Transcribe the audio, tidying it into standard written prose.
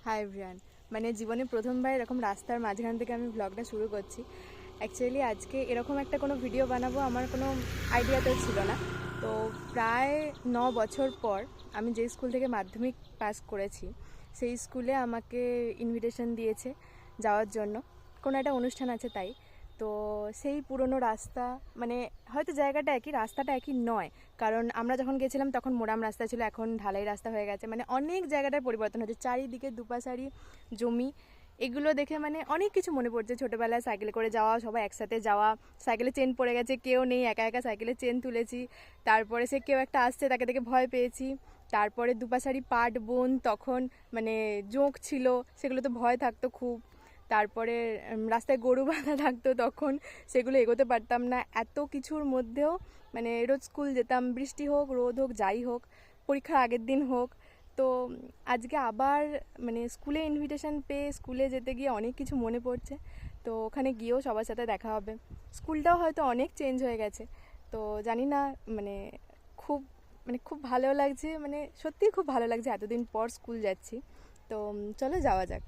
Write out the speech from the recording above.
Hi everyone. মানে জীবনে প্রথমবার এরকম রাস্তার মাঝখান থেকে আমি ব্লগটা শুরু করছি। অ্যাকচুয়ালি আজকে এরকম একটা কোনো ভিডিও বানাবো আমার কোনো আইডিয়াতেও ছিল না। তো প্রায় 9 বছর পর আমি যে স্কুল থেকে মাধ্যমিক পাস করেছি সেই স্কুলে আমাকে ইনভিটেশন দিয়েছে যাওয়ার জন্য। কোনো একটা অনুষ্ঠান আছে তাই। তো সেই পুরনো রাস্তা, মানে হয়তো জায়গাটা একই, রাস্তাটা একই নয়, কারণ আমরা যখন গেছিলাম তখন মোরাম রাস্তা ছিল, এখন ঢালাই রাস্তা হয়ে গেছে। মানে অনেক জায়গাটার পরিবর্তন হচ্ছে, চারিদিকে দুপাশারি জমি। এগুলো দেখে মানে অনেক কিছু মনে পড়ছে, ছোটোবেলায় সাইকেলে করে যাওয়া, সবাই একসাথে যাওয়া, সাইকেলে চেন পড়ে গেছে, কেউ নেই, একা একা সাইকেলে চেন তুলেছি, তারপরে সে কেউ একটা আসছে তাকে দেখে ভয় পেয়েছি, তারপরে দুপাশারি পাট বোন, তখন মানে জোঁক ছিল, সেগুলো তো ভয় থাকতো খুব। তারপরে রাস্তায় গরু বাঁধা থাকতো, তখন সেগুলো এগোতে পারতাম না। এত কিছুর মধ্যেও মানে রোজ স্কুল যেতাম, বৃষ্টি হোক রোদ হোক যাই হোক, পরীক্ষার আগের দিন হোক। তো আজকে আবার মানে স্কুলে ইনভিটেশন পেয়ে স্কুলে যেতে গিয়ে অনেক কিছু মনে পড়ছে। তো ওখানে গিয়েও সবার সাথে দেখা হবে। স্কুলটাও হয়তো অনেক চেঞ্জ হয়ে গেছে, তো জানি না, মানে খুব খুব ভালো লাগছে, মানে সত্যিই খুব ভালো লাগছে এতদিন পর স্কুল যাচ্ছি। তো চলো যাওয়া যাক।